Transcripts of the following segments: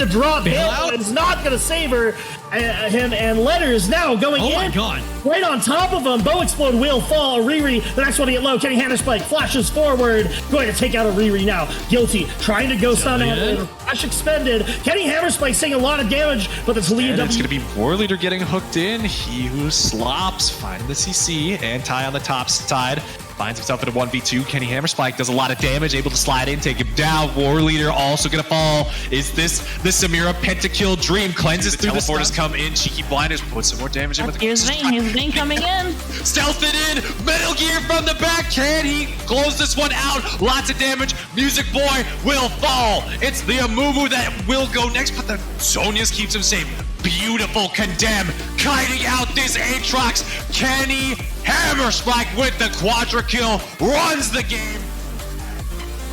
to drop him, but it's not going to save him, and Letter is now going in. Oh my god. Right on top of him. Bow Explode will fall. Riri, the next one to get low. Kenny Hammerspike flashes forward. Going to take out a Riri now. Guilty. Trying to go stun on Flash expended. Kenny Hammerspike saying a lot of damage, but the Toledo It's going to be War Leader getting hooked in. He who slops, finding the CC. Anti on the top side. Finds himself in a 1v2. Kenny Hammerspike does a lot of damage, able to slide in, take him down. War Leader also gonna fall. Is this the Samira pentakill dream? Cleanses through the teleporters come in. Cheeky Blinders put some more damage in with the Here's Vayne coming in. Stealth it in. Metal Gear from the back. Can he close this one out? Lots of damage. Music Boy will fall. It's the Amumu that will go next, but the Zonius keeps him safe. Beautiful Condemn, kiting out this Aatrox. Kenny Hammerspike with the quadra kill, runs the game.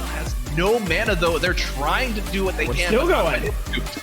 Has no mana though. They're trying to do what they can. Still going.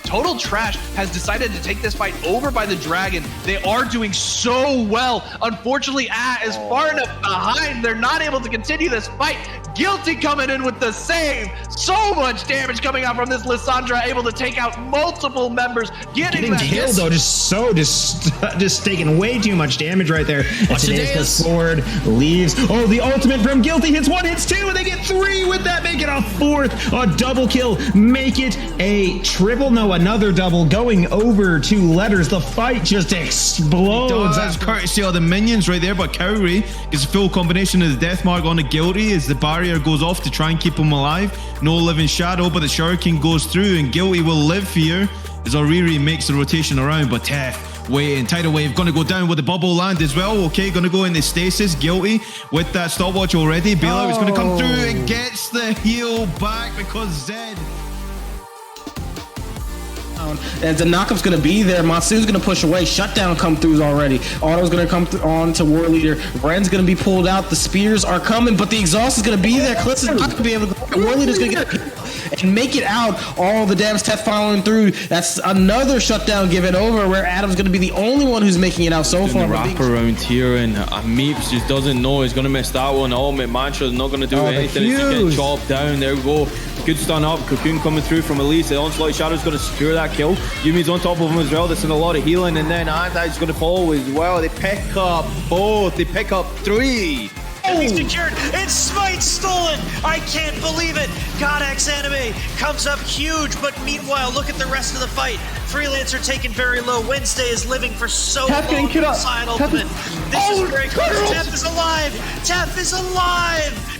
Total Trash has decided to take this fight over by the Dragon. They are doing so well. Unfortunately, is far enough behind. They're not able to continue this fight. Guilty coming in with the save. So much damage coming out from this Lissandra, able to take out multiple members. Getting killed though, just taking way too much damage right there. And Today's goes forward, leaves. Oh, the ultimate from Guilty hits one, hits two, and they get three with that, make it a fourth, a double kill, make it a triple. No, another double going over to Letters. The fight just explodes. That's courtesy of the minions right there, but Cowrie gets a full combination of the death mark on the Guilty as the barrier goes off to try and keep him alive. No living shadow, but the Shuriken goes through and Guilty will live here as Oriri makes the rotation around, but Tef waiting. Tidal Wave gonna go down with the bubble land as well. Okay, gonna go into stasis. Guilty with that stopwatch already. Bailout is gonna come through and gets the heal back because Zed. And the knockup's gonna be there. Monsoon's gonna push away. Shutdown come throughs already. Auto's gonna come on to War Leader. Ren's gonna be pulled out. The spears are coming, but the exhaust is gonna be there. Clitz is not gonna be able to. War Leader's gonna get and make it out. All the damage Tef following through. That's another shutdown given over where Adam's gonna be the only one who's making it out so far. The wrap around here, and Meeps just doesn't know he's gonna miss that one. Ultimate Mantra is not gonna do anything. He's just getting chopped down. There we go. Good stun up. Cocoon coming through from Elise. The Onslaught Shadow's gonna secure that kill. Yumi's on top of him as well. That's in a lot of healing, and then Anti's gonna fall as well. They pick up both. They pick up three. He's secured. It's Smite stolen. I can't believe it. Godex Anime comes up huge, but meanwhile, look at the rest of the fight. Freelancer taken very low. Wednesday is living for so long. Sign ultimate. This is very close. Tef is alive. Tef is alive.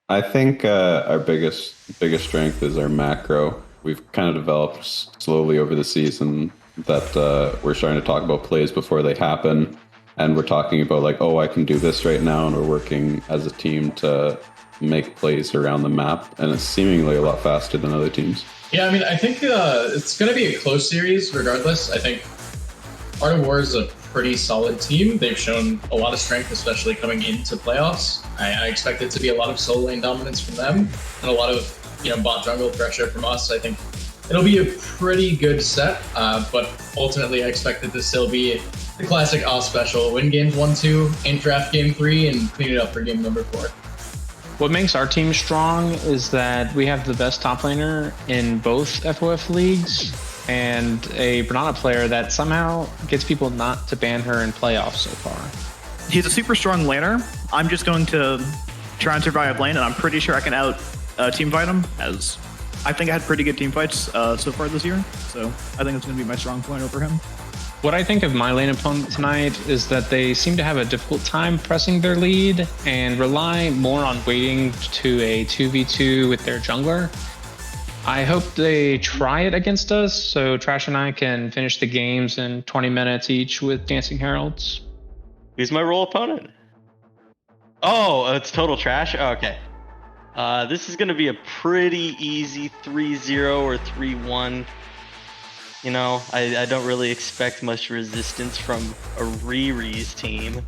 I think our biggest strength is our macro. We've kind of developed slowly over the season that we're starting to talk about plays before they happen, and we're talking about like, oh, I can do this right now, and we're working as a team to make plays around the map, and it's seemingly a lot faster than other teams. Yeah, I mean, I think it's going to be a close series regardless. I think Art of War is a pretty solid team. They've shown a lot of strength, especially coming into playoffs. I expect it to be a lot of solo lane dominance from them and a lot of bot jungle pressure from us. I think it'll be a pretty good set, but ultimately I expect it to still be the classic Oz special. Win games 1-2, and draft game 3, and clean it up for game number 4. What makes our team strong is that we have the best top laner in both FOF leagues and a Banana player that somehow gets people not to ban her in playoffs so far. He's a super strong laner. I'm just going to try and survive lane, and I'm pretty sure I can out team fight him, as I think I had pretty good team fights so far this year. So I think it's going to be my strong point over him. What I think of my lane opponent tonight is that they seem to have a difficult time pressing their lead and rely more on waiting to a 2v2 with their jungler. I hope they try it against us so Trash and I can finish the games in 20 minutes each with Dancing Heralds. Who's my role opponent? Oh, it's Total Trash? Oh, okay. This is going to be a pretty easy 3-0 or 3-1. You know, I don't really expect much resistance from a Riri's team.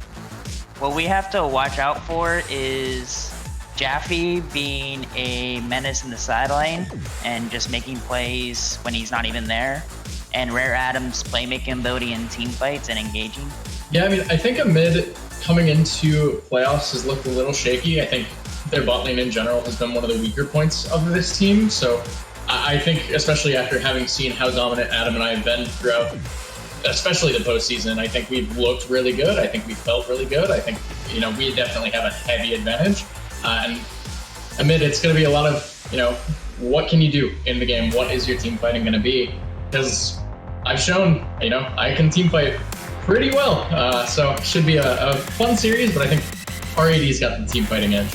What we have to watch out for is Jaffe being a menace in the side lane and just making plays when he's not even there, and Rare Adam's playmaking ability in team fights and engaging. Yeah, I mean, I think a mid coming into playoffs has looked a little shaky. I think their bot lane in general has been one of the weaker points of this team. So I think, especially after having seen how dominant Adam and I have been throughout, especially the postseason, I think we've looked really good. I think we felt really good. I think, we definitely have a heavy advantage. And amid, it's going to be a lot of, what can you do in the game? What is your team fighting going to be? Because I've shown, I can team fight pretty well. So it should be a fun series, but I think R80's got the team fighting edge.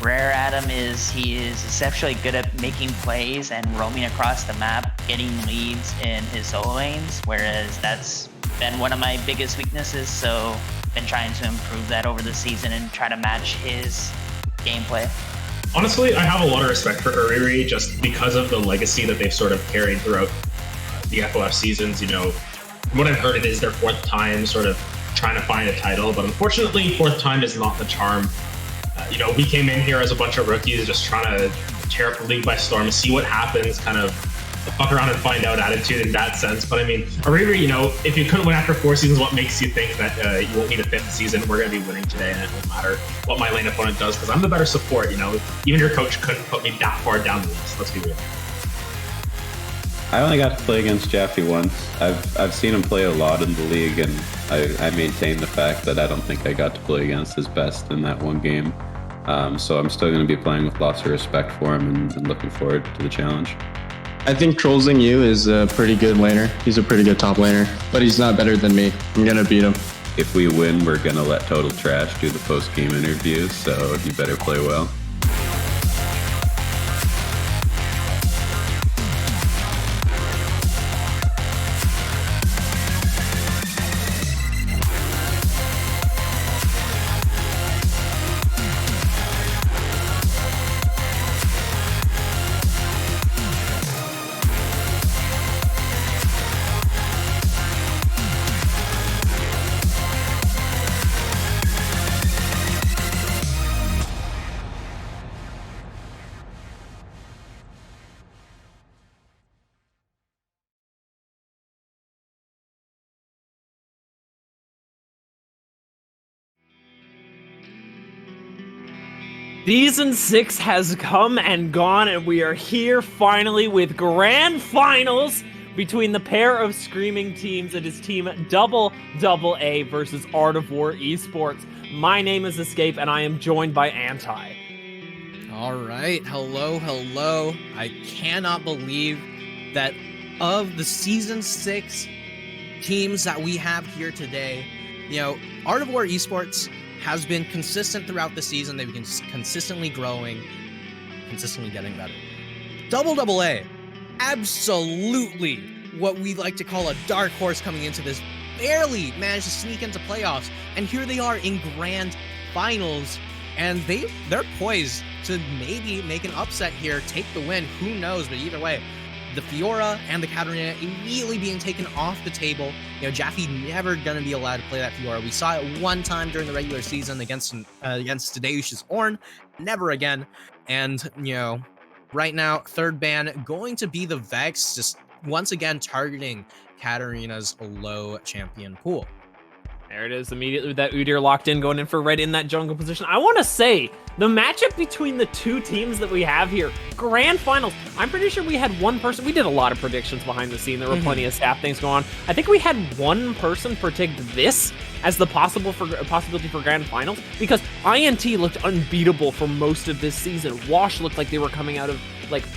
Rare Adam is exceptionally good at making plays and roaming across the map, getting leads in his solo lanes, whereas that's been one of my biggest weaknesses. So been trying to improve that over the season and try to match his gameplay. Honestly, I have a lot of respect for Uriri just because of the legacy that they've sort of carried throughout the FOF seasons. From what I've heard, it is their 4th time sort of trying to find a title, but unfortunately, 4th time is not the charm. We came in here as a bunch of rookies just trying to tear up the league by storm, see what happens, kind of fuck around and find out attitude in that sense. But I mean, Uriri, if you couldn't win after 4 seasons, what makes you think that you won't need a 5th season? We're going to be winning today, and it won't matter what my lane opponent does, because I'm the better support. Even your coach couldn't put me that far down the list. Let's be real. I only got to play against Jaffe once. I've seen him play a lot in the league, and I maintain the fact that I don't think I got to play against his best in that one game. So I'm still going to be playing with lots of respect for him and looking forward to the challenge. I think Trollsing You is a pretty good laner. He's a pretty good top laner, but he's not better than me. I'm going to beat him. If we win, we're going to let Total Trash do the post-game interview, so you better play well. Season 6 has come and gone, and we are here finally with grand finals between the pair of screaming teams. It is Team AAA versus Art of War Esports. My name is Escape, and I am joined by Anti. All right, hello. I cannot believe that of the Season 6 teams that we have here today, Art of War Esports has been consistent throughout the season. They've been consistently growing, consistently getting better. AAA, absolutely what we like to call a dark horse coming into this, barely managed to sneak into playoffs, and here they are in grand finals, and they're poised to maybe make an upset here, take the win, who knows, but either way, the Fiora and the Katarina immediately being taken off the table. Jaffe never gonna be allowed to play that Fiora. We saw it one time during the regular season against Tadeusz's Ornn, never again. And right now, third ban going to be the Vex, just once again targeting Katarina's low champion pool. There it is, immediately with that Udyr locked in, going in for red in that jungle position. I want to say, the matchup between the two teams that we have here, grand finals, I'm pretty sure we had one person, we did a lot of predictions behind the scene, there were plenty of staff things going on. I think we had one person predict this as the possibility for grand finals, because INT looked unbeatable for most of this season. Wash looked like they were coming out of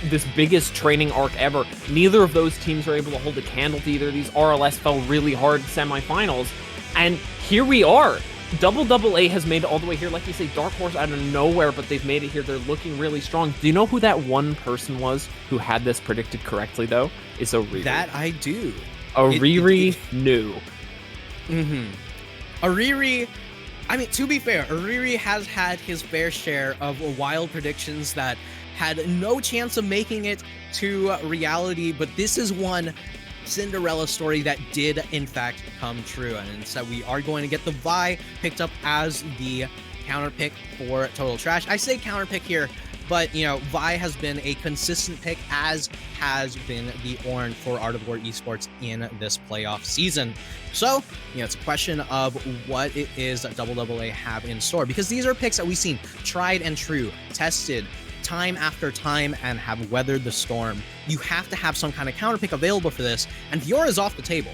this biggest training arc ever. Neither of those teams were able to hold a candle to either of these. RLS fell really hard in semifinals. And here we are. AAA has made it all the way here. Like you say, Dark Horse out of nowhere, but they've made it here. They're looking really strong. Do you know who that one person was who had this predicted correctly, though? It's Ariri. That I do. Ariri knew. Ariri, I mean, to be fair, Ariri has had his fair share of wild predictions that had no chance of making it to reality, but this is one Cinderella story that did in fact come true, and instead we are going to get the Vi picked up as the counter pick for Total Trash. I say counter pick here But, you know, Vi has been a consistent pick, as has been the Ornn for Art of War Esports in this playoff season. So, you know, it's a question of what it is that AAA have in store, because these are picks that we've seen tried and true, tested time after time, and have weathered the storm. You have to have some kind of counter pick available for this, and Fiora is off the table.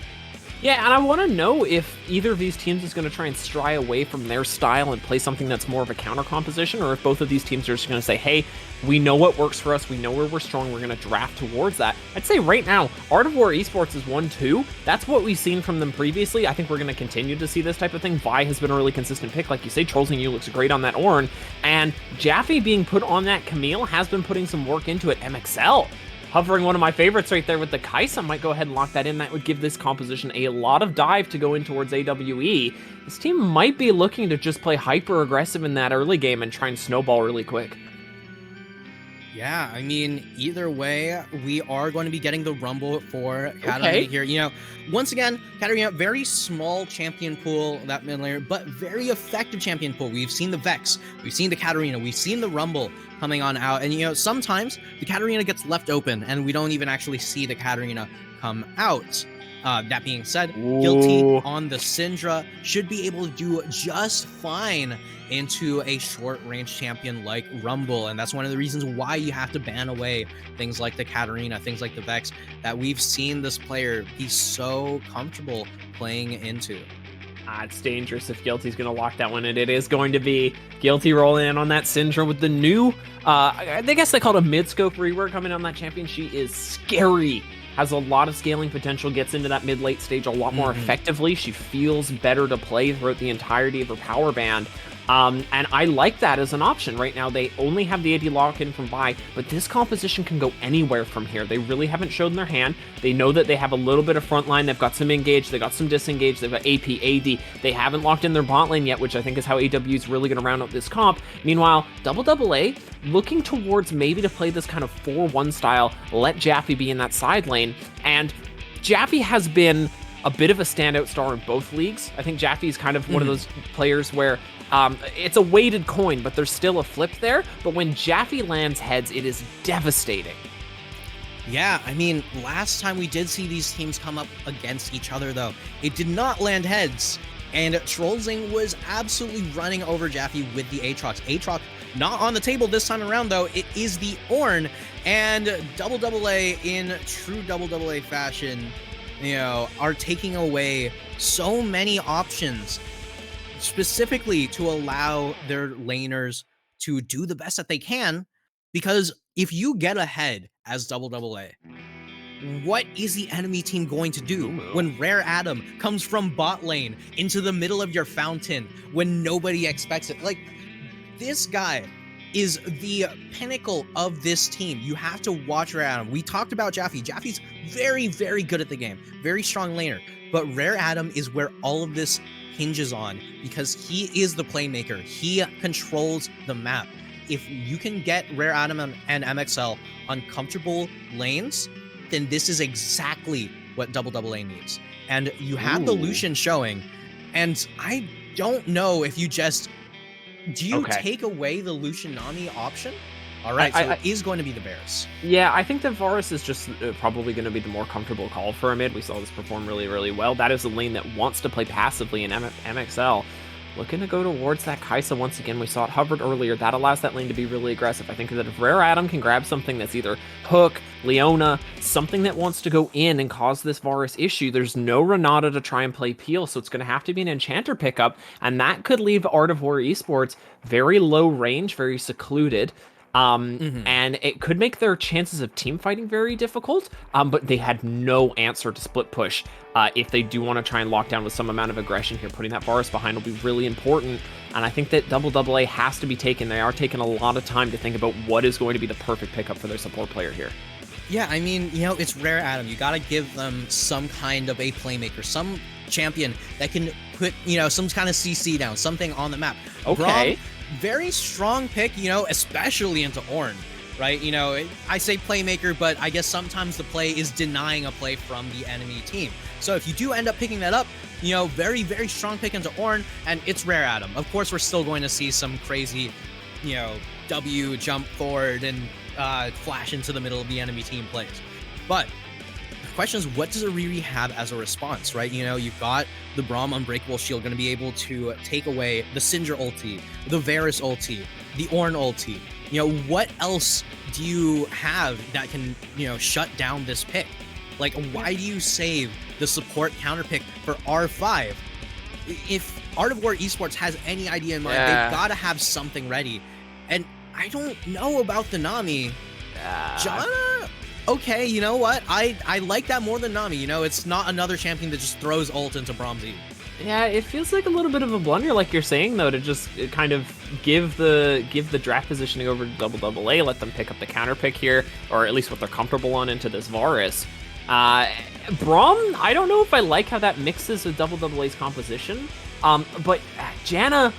Yeah, and I want to know if either of these teams is going to try and stray away from their style and play something that's more of a counter composition, or if both of these teams are just going to say, hey, we know what works for us, we know where we're strong, we're going to draft towards that. I'd say right now, Art of War Esports is 1-2. That's what we've seen from them previously. I think we're going to continue to see this type of thing. Vi has been a really consistent pick. Like you say, Trolls You looks great on that Ornn, and Jaffe being put on that Camille has been putting some work into it. MXL hovering one of my favorites right there with the Kaisa. Might go ahead and lock that in. That would give this composition a lot of dive to go in towards AWE. This team might be looking to just play hyper aggressive in that early game and try and snowball really quick. Yeah, I mean, either way, we are going to be getting the Rumble for Katarina here. You know, once again, Katarina, very small champion pool, that mid laner, but very effective champion pool. We've seen the Vex, we've seen the Katarina, we've seen the Rumble coming on out, and, you know, sometimes the Katarina gets left open, and we don't even actually see the Katarina come out. That being said, Guilty on the Syndra should be able to do just fine into a short-range champion like Rumble, and that's one of the reasons why you have to ban away things like the Katarina, things like the Vex, that we've seen this player be so comfortable playing into. It's dangerous if Guilty's going to lock that one, and it is going to be Guilty rolling in on that Syndra with the new, I guess they call it a mid-scope rework coming on that champion. She is scary. Has a lot of scaling potential, gets into that mid-late stage a lot more effectively. She feels better to play throughout the entirety of her power band. And I like that as an option. Right now, they only have the AD lock-in from Vi, but this composition can go anywhere from here. They really haven't shown their hand. They know that they have a little bit of front line. They've got some engage. They've got some disengage. They've got AP, AD. They haven't locked in their bot lane yet, which I think is how AW is really going to round out this comp. Meanwhile, AAA looking towards maybe to play this kind of 4-1 style, let Jaffe be in that side lane. And Jaffe has been a bit of a standout star in both leagues. I think Jaffe is kind of one of those players where it's a weighted coin, but there's still a flip there. But when Jaffe lands heads, it is devastating. Yeah, I mean, last time we did see these teams come up against each other, though, it did not land heads. And Trollzing was absolutely running over Jaffe with the Aatrox. Aatrox not on the table this time around, though. It is the Ornn, and AAA in true AAA fashion, you know, are taking away so many options, specifically to allow their laners to do the best that they can. Because if you get ahead as AAA, what is the enemy team going to do when Rare Adam comes from bot lane into the middle of your fountain when nobody expects it? Like, this guy is the pinnacle of this team. You have to watch Rare Adam. We talked about Jaffe. Jaffe's very, very good at the game. Very strong laner. But Rare Adam is where all of this hinges on, because he is the playmaker. He controls the map. If you can get Rare Adam and MXL on comfortable lanes, then this is exactly what AAA needs. And you have the Lucian showing, and I don't know if you just... Do you take away the Lucian Nami option? All right, so it is going to be the Bears. Yeah, I think that Varus is just probably going to be the more comfortable call for a mid. We saw this perform really, really well. That is a lane that wants to play passively in MXL. Looking to go towards that Kaisa once again. We saw it hovered earlier. That allows that lane to be really aggressive. I think that if Rare Adam can grab something that's either Hook, Leona, something that wants to go in and cause this Varus issue, there's no Renata to try and play Peel, so it's going to have to be an Enchanter pickup, and that could leave Art of War Esports very low range, very secluded. And it could make their chances of team fighting very difficult, but they had no answer to split push. If they do want to try and lock down with some amount of aggression here, putting that Varus behind will be really important. And I think that AAA has to be taken. They are taking a lot of time to think about what is going to be the perfect pickup for their support player here. Yeah, I mean, you know, it's Rare Adam. You got to give them some kind of a playmaker, some champion that can put, you know, some kind of CC down, something on the map. Okay. Braum, very strong pick, you know, especially into Ornn, right? You know, I say playmaker, but I guess sometimes the play is denying a play from the enemy team. So if you do end up picking that up, you know, very, very strong pick into Ornn, and it's Rare Adam. Of course, we're still going to see some crazy, you know, W, jump forward, and flash into the middle of the enemy team plays. But the question is, what does Ariri have as a response, right? You know, you've got the Braum Unbreakable Shield going to be able to take away the Syndra ulti, the Varus ulti, the Ornn ulti. You know, what else do you have that can, you know, shut down this pick? Like, why do you save the support counter pick for R5? If Art of War Esports has any idea in mind, they've got to have something ready. And I don't know about the Nami. Janna? Okay, you know what? I like that more than Nami. You know, it's not another champion that just throws ult into Braum's. Yeah, it feels like a little bit of a blunder, like you're saying, though, to just kind of give the draft positioning over to AAA, let them pick up the counter pick here, or at least what they're comfortable on into this Varus. Braum, I don't know if I like how that mixes with AAA's composition, but Janna,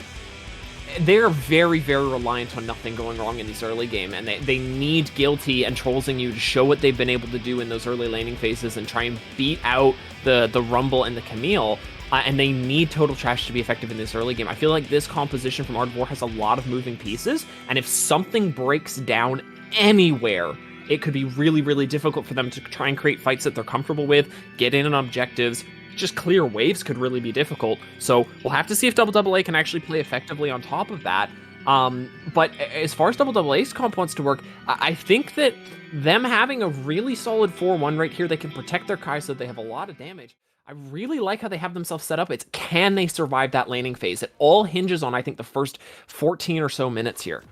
they're very, very reliant on nothing going wrong in this early game, and they need Guilty and Trollsing you to show what they've been able to do in those early laning phases and try and beat out the Rumble and the Camille. And they need Total Trash to be effective in this early game. I feel like this composition from Art of War has a lot of moving pieces, and if something breaks down anywhere, it could be really, really difficult for them to try and create fights that they're comfortable with, get in on objectives. Just clear waves could really be difficult. So we'll have to see if AAA can actually play effectively on top of that. But as far as AAA's comp wants to work, I think that them having a really solid 4-1 right here, they can protect their Kai so they have a lot of damage. I really like how they have themselves set up. It's can they survive that laning phase? It all hinges on, I think, the first 14 or so minutes here.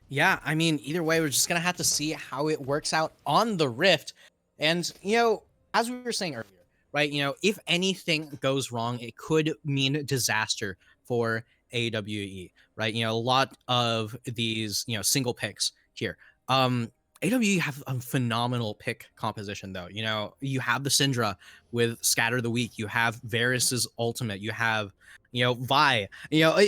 Yeah, I mean, either way, we're just going to have to see how it works out on the Rift. And, you know, as we were saying earlier, right, you know, if anything goes wrong, it could mean disaster for AWE, right? You know, a lot of these, you know, single picks here. AWE have a phenomenal pick composition, though. You know, you have the Syndra with Scatter the Weak. You have Varus's ultimate. You have, you know, Vi. You know,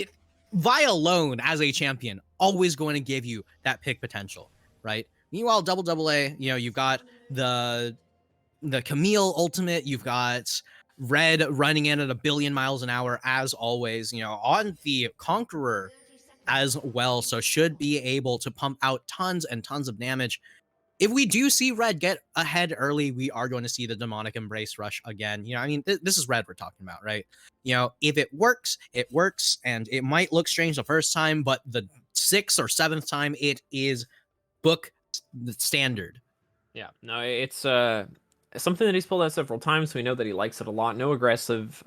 Vi alone as a champion, always going to give you that pick potential, right? Meanwhile, AAA, you know, you've got the Camille ultimate. You've got Red running in at 1 billion miles an hour, as always. You know, on the Conqueror as well, so should be able to pump out tons and tons of damage. If we do see Red get ahead early, we are going to see the Demonic Embrace rush again. You know, I mean, this is Red we're talking about, right? You know, if it works, and it might look strange the first time, but the 6th or 7th time, it is book standard. Yeah, no, it's something that he's pulled out several times, so we know that he likes it a lot. No aggressive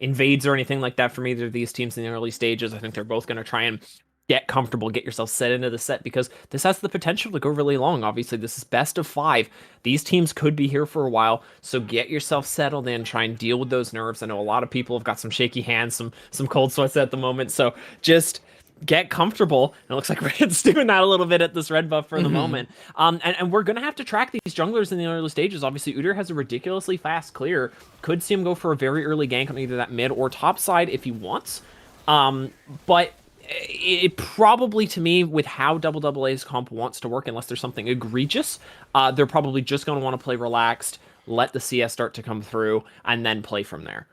invades or anything like that from either of these teams in the early stages. I think they're both going to try and get comfortable, get yourself set into the set, because this has the potential to go really long. Obviously, this is best of 5. These teams could be here for a while, so get yourself settled in, try and deal with those nerves. I know a lot of people have got some shaky hands, some cold sweats at the moment, so just get comfortable. And it looks like Red's doing that a little bit at this red buff for the moment. And we're going to have to track these junglers in the early stages. Obviously, Udyr has a ridiculously fast clear. Could see him go for a very early gank on either that mid or top side if he wants. But it probably, to me, with how AAA's comp wants to work, unless there's something egregious, they're probably just going to want to play relaxed, let the CS start to come through, and then play from there.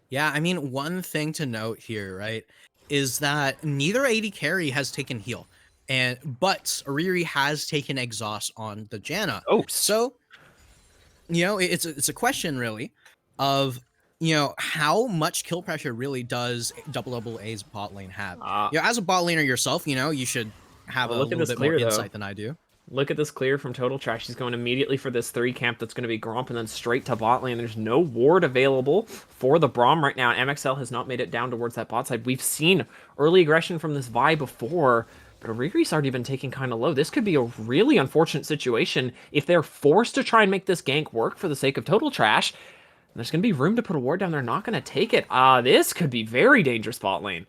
Yeah, I mean, one thing to note here, right, is that neither AD carry has taken heal, but Ariri has taken exhaust on the Janna. Oh, so you know, it's a question really of, you know, how much kill pressure really does AAA's bot lane have? You know, as a bot laner yourself, you know, you should have a little bit more insight than I do. Look at this clear from Total Trash. He's going immediately for this 3 camp that's going to be Gromp and then straight to bot lane. There's no ward available for the Braum right now. MXL has not made it down towards that bot side. We've seen early aggression from this Vi before, but Ariri's already been taken kind of low. This could be a really unfortunate situation if they're forced to try and make this gank work for the sake of Total Trash. And there's going to be room to put a ward down. They're not going to take it. This could be very dangerous bot lane.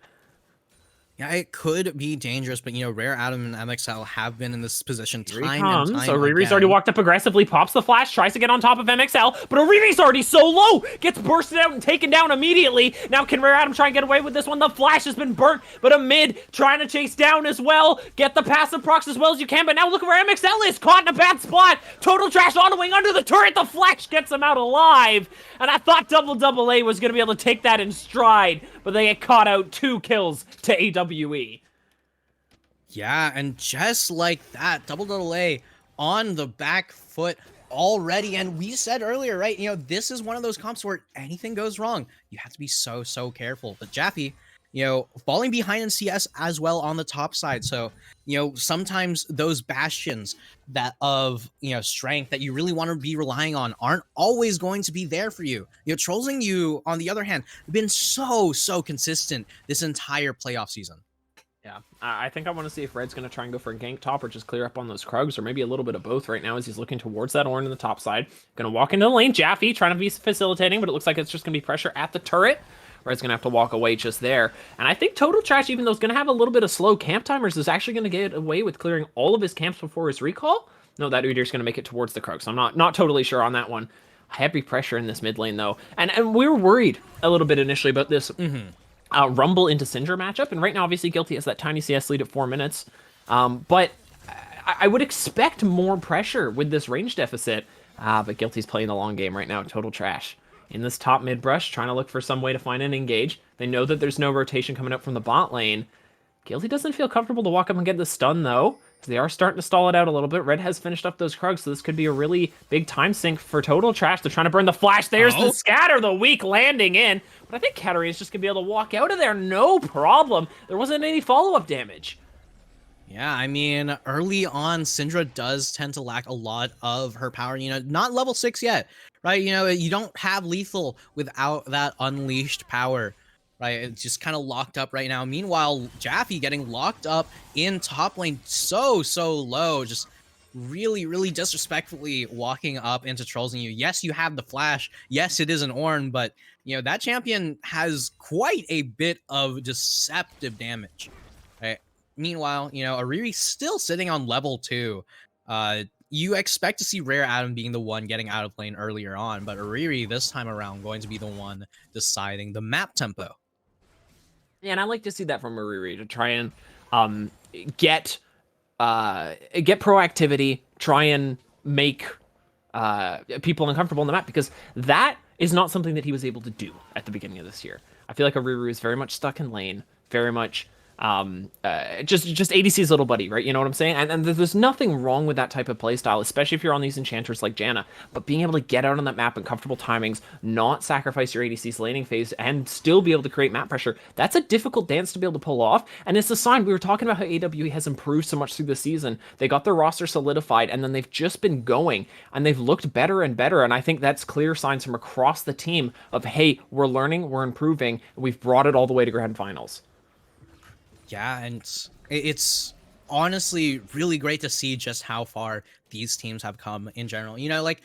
Yeah, it could be dangerous, but, you know, Rare, Adam, and MXL have been in this position time and time So Ariri's again. already walked up aggressively, pops the flash, tries to get on top of MXL, but Ariri's already so low, gets bursted out and taken down immediately. Now can Rare Adam try and get away with this one? The flash has been burnt, but a mid trying to chase down as well. Get the passive procs as well as you can, but now look at where MXL is, caught in a bad spot. Total Trash on a wing under the turret, the flash gets him out alive. And I thought AAA was going to be able to take that in stride, but they get caught out. 2 kills to AWE. Yeah, and just like that, AAA on the back foot already. And we said earlier, right? This is one of those comps where anything goes wrong, you have to be so careful. But Jaffe, falling behind in CS as well on the top side. So, sometimes those bastions that of strength that you really want to be relying on aren't always going to be there for you. Trolling you, on the other hand, been so consistent this entire playoff season. Yeah, I think I want to see if Red's going to try and go for a gank top or just clear up on those Krugs, or maybe a little bit of both right now as he's looking towards that Ornn in the top side. Going to walk into the lane. Jaffe trying to be facilitating, but it looks like it's just going to be pressure at the turret. Red's going to have to walk away just there. And I think Total Trash, even though it's going to have a little bit of slow camp timers, is actually going to get away with clearing all of his camps before his recall. No, that Udyr's going to make it towards the Krugs. I'm not totally sure on that one. Heavy pressure in this mid lane, though. And we were worried a little bit initially about this. Rumble into Syndra matchup, and right now obviously Guilty has that tiny CS lead at 4 minutes, but I would expect more pressure with this range deficit, but Guilty's playing the long game right now. Total Trash in this top mid brush, trying to look for some way to find an engage. They know that there's no rotation coming up from the bot lane. Guilty doesn't feel comfortable to walk up and get the stun though, so they are starting to stall it out a little bit. Red has finished up those Krugs, so this could be a really big time sink for Total Trash. They're trying to burn the flash. There's the scatter, the weak landing in. But I think Katarina's just going to be able to walk out of there, no problem. There wasn't any follow-up damage. Yeah, I mean, early on, Syndra does tend to lack a lot of her power. Not level 6 yet, right? You don't have lethal without that unleashed power, right? It's just kind of locked up right now. Meanwhile, Jaffe getting locked up in top lane so low, just really disrespectfully walking up into trolling you. Yes, you have the flash. Yes, it is an Ornn, but that champion has quite a bit of deceptive damage. Right? Meanwhile, Ariri still sitting on level 2. You expect to see Rare Adam being the one getting out of lane earlier on, but Ariri this time around going to be the one deciding the map tempo. Yeah, and I like to see that from Ariri, to try and get proactivity, try and make people uncomfortable on the map, because that is not something that he was able to do at the beginning of this year. I feel like Ariri is very much stuck in lane, very much just ADC's little buddy, right? You know what I'm saying? And there's nothing wrong with that type of playstyle, especially if you're on these enchanters like Janna. But being able to get out on that map in comfortable timings, not sacrifice your ADC's laning phase, and still be able to create map pressure, that's a difficult dance to be able to pull off. And it's a sign. We were talking about how AWE has improved so much through the season. They got their roster solidified, and then they've just been going, and they've looked better and better. And I think that's clear signs from across the team of, hey, we're learning, we're improving, and we've brought it all the way to grand finals. Yeah, and it's honestly really great to see just how far these teams have come in general. Like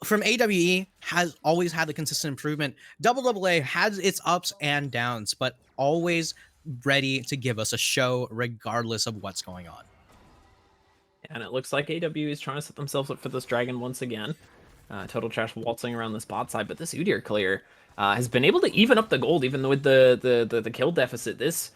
from AWE has always had the consistent improvement. AAA has its ups and downs, but always ready to give us a show regardless of what's going on. And it looks like AWE is trying to set themselves up for this dragon once again. Total Trash waltzing around this bot side, but this Udyr clear has been able to even up the gold, even with the kill deficit. This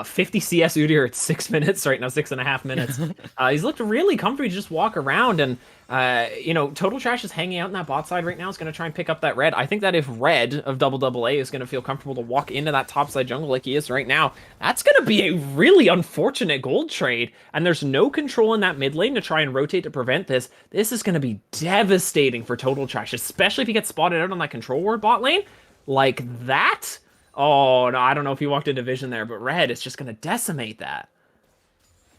50 CS Udyr at 6 minutes right now, 6.5 minutes. He's looked really comfy to just walk around, and Total Trash is hanging out in that bot side right now. Is going to try and pick up that red. I think that if Red of AAA is going to feel comfortable to walk into that top side jungle like he is right now, that's going to be a really unfortunate gold trade, and there's no control in that mid lane to try and rotate to prevent this. This is going to be devastating for Total Trash, especially if he gets spotted out on that control ward bot lane like that. Oh, no, I don't know if he walked into vision there, but Red is just going to decimate that.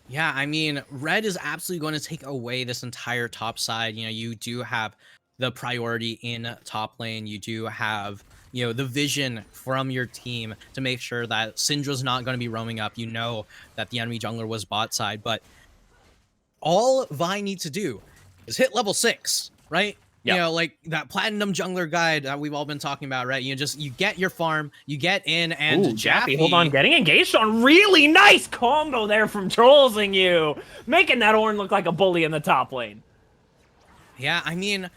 Yeah, I mean, Red is absolutely going to take away this entire top side. You do have the priority in top lane. You do have, the vision from your team to make sure that Syndra's not going to be roaming up. That the enemy jungler was bot side, but all Vi needs to do is hit level 6, right? Yep. Like that platinum jungler guide that we've all been talking about, right? You get your farm, you get in, and ooh, Jaffe, hold on, getting engaged on. Really nice combo there from Trolling you, making that Ornn look like a bully in the top lane. Yeah, I mean,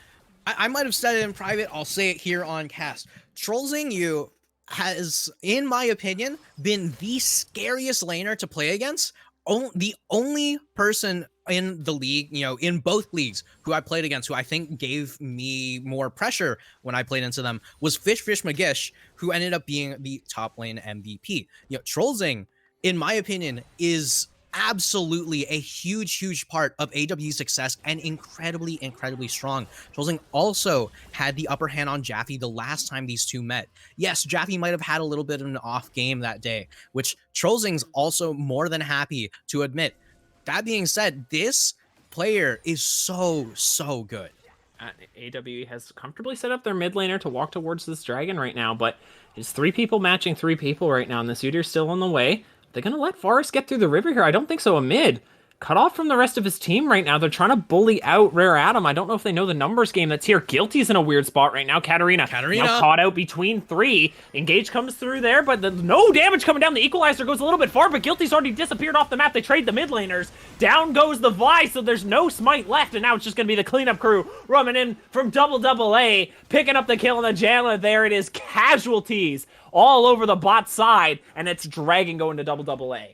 I might have said it in private. I'll say it here on cast. Trolling you has, in my opinion, been the scariest laner to play against. The only person in the league, in both leagues, who I played against, who I think gave me more pressure when I played into them, was Fish Magish, who ended up being the top lane MVP. Trolling, in my opinion, is absolutely a huge part of AW's success and incredibly strong. Trolzing also had the upper hand on Jaffe the last time these two met. Yes, Jaffe might have had a little bit of an off game that day, which Trolzing's also more than happy to admit. That being said, this player is so good. AWE has comfortably set up their mid laner to walk towards this dragon right now, but it's 3 people matching 3 people right now, and the Udyr's still on the way. They're going to let Forest get through the river here. I don't think so. Amid cut off from the rest of his team right now. They're trying to bully out Rare Adam. I don't know if they know the numbers game that's here. Guilty's in a weird spot right now. Katarina now caught out between 3. Engage comes through there, but no damage coming down. The equalizer goes a little bit far, but Guilty's already disappeared off the map. They trade the mid laners. Down goes the Vi, so there's no smite left, and now it's just going to be the cleanup crew running in from AA, picking up the kill on the Janla. There it is. Casualties all over the bot side, and it's Dragon going to AA.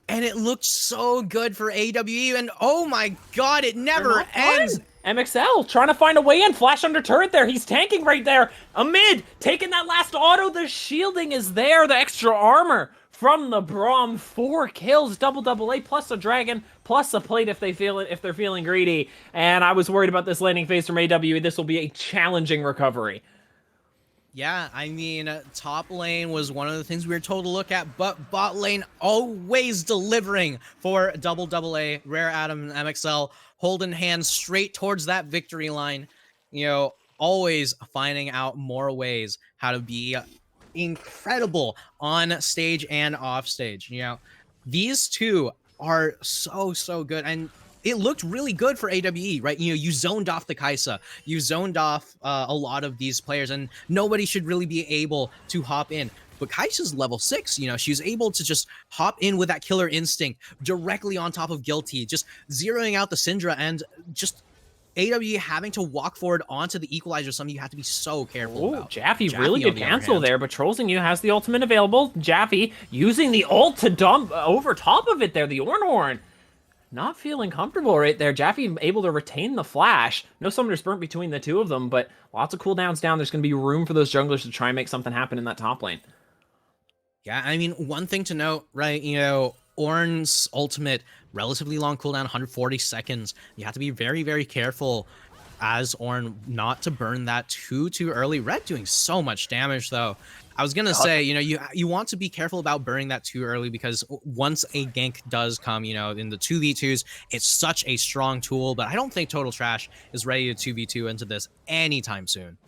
And it looked so good for AWE, and oh my god, it never ends. MXL trying to find a way in. Flash under turret there. He's tanking right there. Amid taking that last auto. The shielding is there. The extra armor from the Braum. 4 kills. AA plus a dragon plus a plate if they're feeling greedy. And I was worried about this landing phase from AWE. This will be a challenging recovery. Yeah, I mean, top lane was one of the things we were told to look at, but bot lane always delivering for AA, Rare Adam, and MXL, holding hands straight towards that victory line. You know, always finding out more ways how to be incredible on stage and off stage. You know, these two are so good, and it looked really good for AWE, right? You know, you zoned off the Kai'Sa, you zoned off a lot of these players, and nobody should really be able to hop in. But Kai'Sa's level 6, you know, she's able to just hop in with that killer instinct directly on top of Guilty, just zeroing out the Syndra, and just AWE having to walk forward onto the equalizer, something you have to be so careful about. Jaffe really good cancel there, but Trolzing has the ultimate available. Jaffe using the ult to dump over top of it there, the Ornhorn. Not feeling comfortable right there. Jaffe able to retain the flash. No Summoner's Burnt between the two of them, but lots of cooldowns down. There's going to be room for those junglers to try and make something happen in that top lane. Yeah, I mean, one thing to note, right, you know, Ornn's ultimate, relatively long cooldown, 140 seconds. You have to be very careful as Ornn not to burn that too early. Red doing so much damage, though. I was gonna say, you know, you want to be careful about burning that too early, because once a gank does come, you know, in the 2v2s, it's such a strong tool, but I don't think Total Trash is ready to 2v2 into this anytime soon.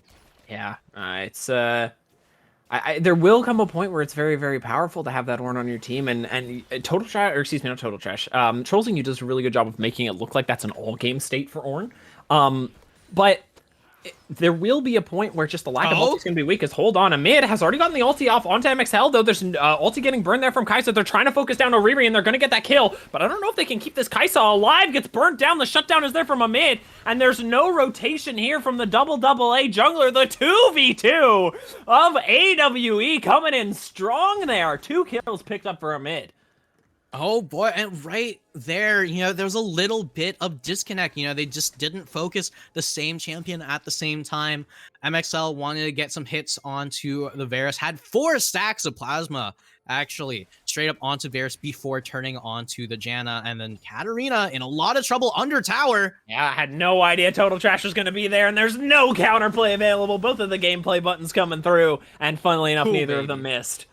Yeah, it's there will come a point where it's very powerful to have that Ornn on your team, and Total Trash, or excuse me, not Total Trash, Trolzing does a really good job of making it look like that's an all-game state for Ornn, but there will be a point where just the lack of ulti is going to be weak. Because hold on, Amid has already gotten the ulti off onto MXL, though. There's ulti getting burned there from Kai'Sa. They're trying to focus down Oriri, and they're going to get that kill. But I don't know if they can keep this Kai'Sa alive. Gets burnt down. The shutdown is there from Amid, and there's no rotation here from the AA jungler. The 2v2 of AWE coming in strong there. 2 kills picked up for Amid. Oh boy, and right there, you know, there was a little bit of disconnect. You know, they just didn't focus the same champion at the same time. MXL wanted to get some hits onto the Varus, had 4 stacks of plasma, actually, straight up onto Varus before turning onto the Janna, and then Katarina in a lot of trouble under tower. Yeah, I had no idea Total Trash was going to be there, and there's no counterplay available. Both of the gameplay buttons coming through, and funnily enough, neither of them missed.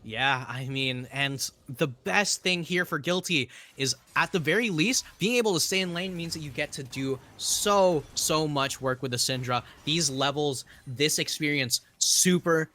Yeah, I mean, and the best thing here for Guilty is, at the very least, being able to stay in lane means that you get to do so much work with the Syndra. These levels, this experience, super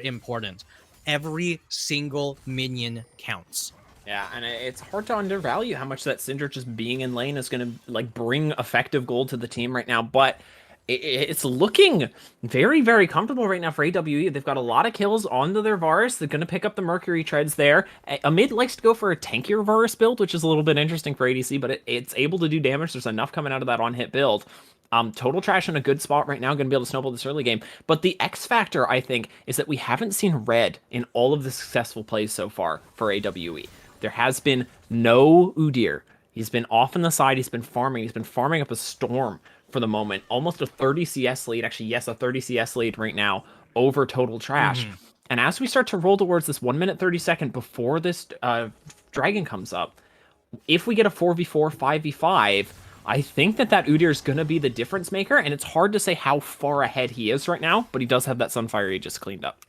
important. Every single minion counts. Yeah, and it's hard to undervalue how much that Syndra just being in lane is going to like bring effective gold to the team right now, but it's looking very comfortable right now for AWE. They've got a lot of kills onto their Varus. They're going to pick up the Mercury treads there. Amid likes to go for a tankier Varus build, which is a little bit interesting for ADC, but it's able to do damage. There's enough coming out of that on-hit build. Total Trash in a good spot right now, going to be able to snowball this early game. But the X factor, I think, is that we haven't seen red in all of the successful plays so far for AWE. There has been no Udyr. He's been off on the side. He's been farming. He's been farming up a Storm for the moment. Almost a 30 CS lead. Actually, yes, a 30 CS lead right now over Total Trash. And as we start to roll towards this 1 minute 30 second before this Dragon comes up. If we get a 4v4, 5v5, I think that Udyr is going to be the difference maker, and it's hard to say how far ahead he is right now, but he does have that Sunfire Aegis cleaned up.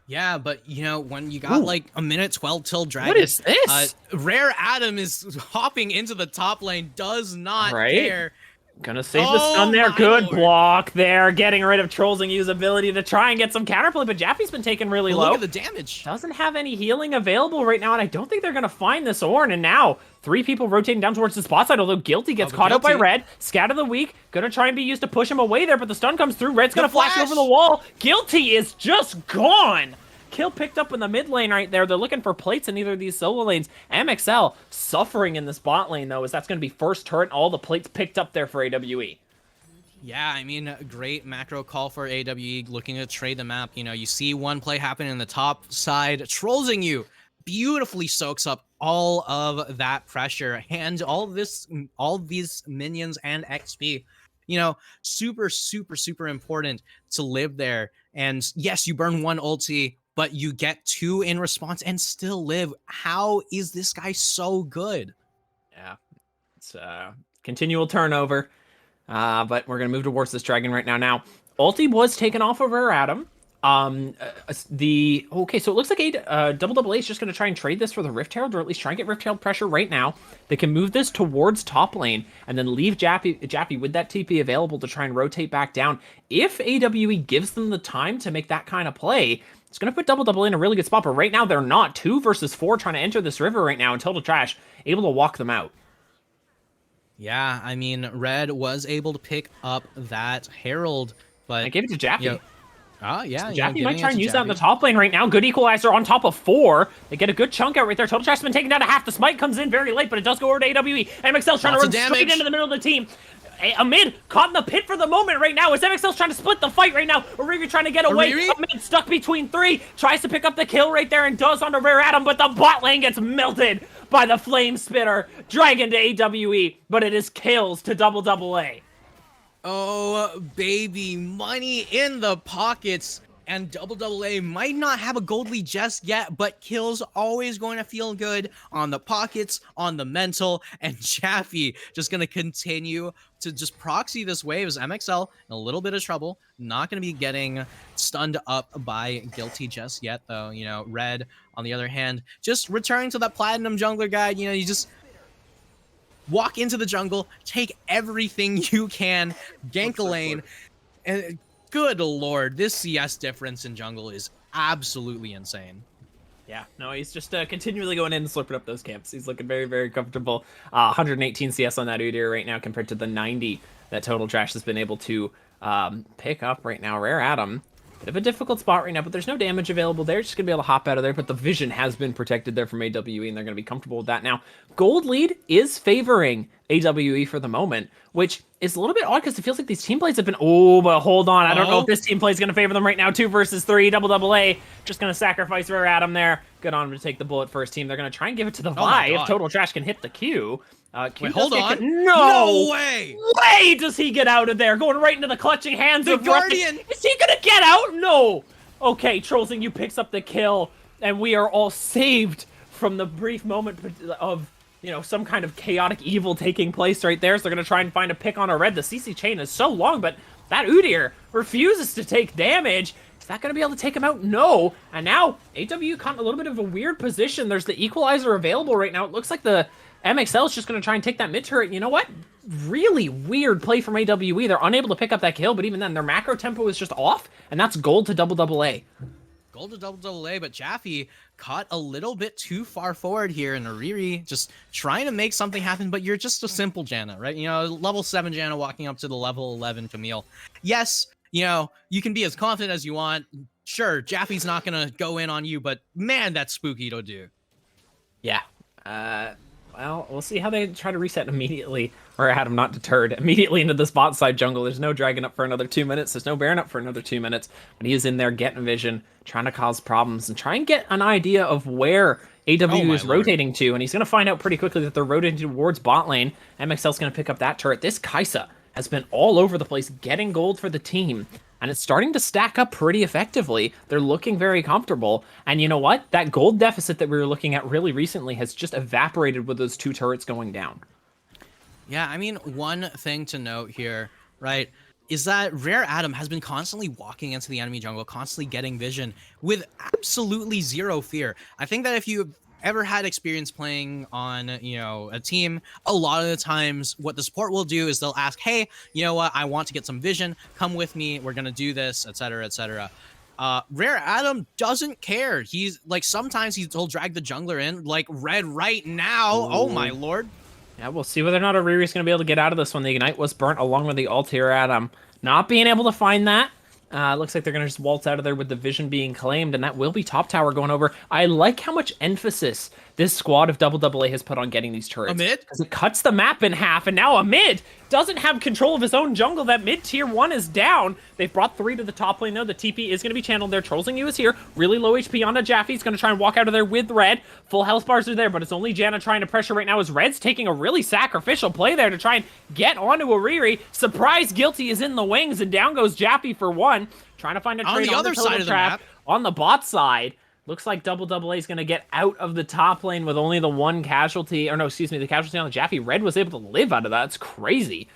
Yeah, but you know, when you got like a minute 12 till Dragon, what is this? Rare Adam is hopping into the top lane, does not care. Gonna save the stun there. Good block there. Getting rid of Trollsing usability to try and get some counterplay, but Jaffe's been taken really low. Look at the damage. Doesn't have any healing available right now, and I don't think they're gonna find this Ornn. And now, 3 people rotating down towards the spot side, although Guilty gets caught out by Red. Scatter the Weak, gonna try and be used to push him away there, but the stun comes through. Red's gonna flash over the wall. Guilty is just gone. Kill picked up in the mid lane right there. They're looking for plates in either of these solo lanes. MXL suffering in this bot lane, though, as that's going to be first turret. All the plates picked up there for AWE. Yeah, I mean, great macro call for AWE, looking to trade the map. You know, you see one play happen in the top side. Trollsing you beautifully soaks up all of that pressure and all these minions and XP. You know, super, super, super important to live there. And yes, you burn 1 ulti, but you get 2 in response and still live. How is this guy so good? Yeah, it's continual turnover. But we're going to move towards this Dragon right now. Now, ulti was taken off of Rare Adam. Okay, so it looks like AAA is just going to try and trade this for the Rift Herald, or at least try and get Rift Herald pressure right now. They can move this towards top lane and then leave Jappy with that TP available to try and rotate back down. If AWE gives them the time to make that kind of play, it's going to put AAA in a really good spot, but right now they're not. 2 versus 4 trying to enter this river right now, and Total Trash able to walk them out. Yeah, I mean, Red was able to pick up that Herald, but... I gave it to Jappy. You know, oh, yeah. Jappy might try and use that in the top lane right now. Good equalizer on top of 4. They get a good chunk out right there. Total Trash has been taken down to half. The smite comes in very late, but it does go over to AWE. MXL's trying to run straight into the middle of the team. Amid caught in the pit for the moment right now as MXL's trying to split the fight right now. Oriri trying to get away. Amid stuck between 3. Tries to pick up the kill right there and does on the Rare Adam, but the bot lane gets melted by the Flame Spitter. Dragon to AWE, but it is kills to AAA. Oh, baby, money in the pockets. And AAA might not have a gold lead just yet, but kills always going to feel good on the pockets, on the mental, and Jaffy just going to continue to just proxy this wave as MXL in a little bit of trouble. Not going to be getting stunned up by Guilty just yet, though. You know, Red, on the other hand, just returning to that Platinum Jungler guide. You know, you just walk into the jungle, take everything you can, gank a lane, and... Good lord, this CS difference in jungle is absolutely insane. Yeah, no, he's just continually going in and slipping up those camps. He's looking very, very comfortable. 118 CS on that Udyr right now compared to the 90 that Total Trash has been able to pick up right now. Rare Adam, bit of a difficult spot right now, but there's no damage available there. Just going to be able to hop out of there, but the vision has been protected there from AWE, and they're going to be comfortable with that now. Gold lead is favoring AWE for the moment, which is a little bit odd because it feels like these team plays have been... Oh, but hold on. I don't know if this team play is going to favor them right now. 2 versus 3. AAA just going to sacrifice Rare Adam there. Good on him to take the bullet first team. They're going to try and give it to the Vi if Total Trash can hit the Q. Wait, hold on. No way! Way does he get out of there. Going right into the clutching hands of Guardian. Is he going to get out? No. Okay, Trollsing, you picks up the kill, and we are all saved from the brief moment of... you know, some kind of chaotic evil taking place right there. So they're going to try and find a pick on a Red. The CC chain is so long, but that Udyr refuses to take damage. Is that going to be able to take him out? No. And now, AW caught in a little bit of a weird position. There's the equalizer available right now. It looks like the MXL is just going to try and take that mid turret. You know what? Really weird play from AWE. They're unable to pick up that kill, but even then, their macro tempo is just off, and that's gold to AAA. Gold to AAA, but Jaffy caught a little bit too far forward here, and Oriri just trying to make something happen, but you're just a simple Janna, right? You know, level 7 Janna walking up to the level 11 Camille. Yes, you know, you can be as confident as you want. Sure, Jaffy's not going to go in on you, but man, that's spooky to do. Yeah. Well, we'll see how they try to reset immediately, or had him not deterred, immediately into this bot side jungle. There's no Dragon up for another 2 minutes. There's no Baron up for another 2 minutes. But he is in there getting vision, trying to cause problems, and try and get an idea of where AW is rotating to. And he's going to find out pretty quickly that they're rotating towards bot lane. MXL's going to pick up that turret. This Kaisa has been all over the place, getting gold for the team. and it's starting to stack up pretty effectively. They're looking very comfortable, and you know what? That gold deficit that we were looking at really recently has just evaporated with those 2 turrets going down. Yeah, I mean, one thing to note here, right, is that Rare Adam has been constantly walking into the enemy jungle, constantly getting vision with absolutely zero fear. I think that if you've ever had experience playing on, you know, a team, a lot of the times what the support will do is they'll ask, hey, you know what, I want to get some vision, come with me, we're going to do this, etc., etc. Rare Adam doesn't care. He's like, sometimes he'll drag the jungler in, like Red right now. Ooh. Oh my lord. Yeah, we'll see whether or not Ariri's going to be able to get out of this one. The Ignite was burnt along with the ult here at not being able to find that. Looks like they're going to just waltz out of there with the vision being claimed, and that will be top tower going over. I like how much emphasis this squad of AAA has put on getting these turrets. Amid? Because it cuts the map in half, and now Amid doesn't have control of his own jungle. That mid tier 1 is down. They've brought 3 to the top lane, though. The TP is going to be channeled there. Trolls You is here. Really low HP onto Jaffe. He's going to try and walk out of there with Red. Full health bars are there, but it's only Janna trying to pressure right now as Red's taking a really sacrificial play there to try and get onto Ariri. Surprise Guilty is in the wings, and down goes Jaffe for 1. Trying to find a trade on the other side of the map. On the bot side. Looks like AAA is going to get out of the top lane with only the 1 casualty. Or no, excuse me, the casualty on the Jaffe. Red was able to live out of that. It's crazy.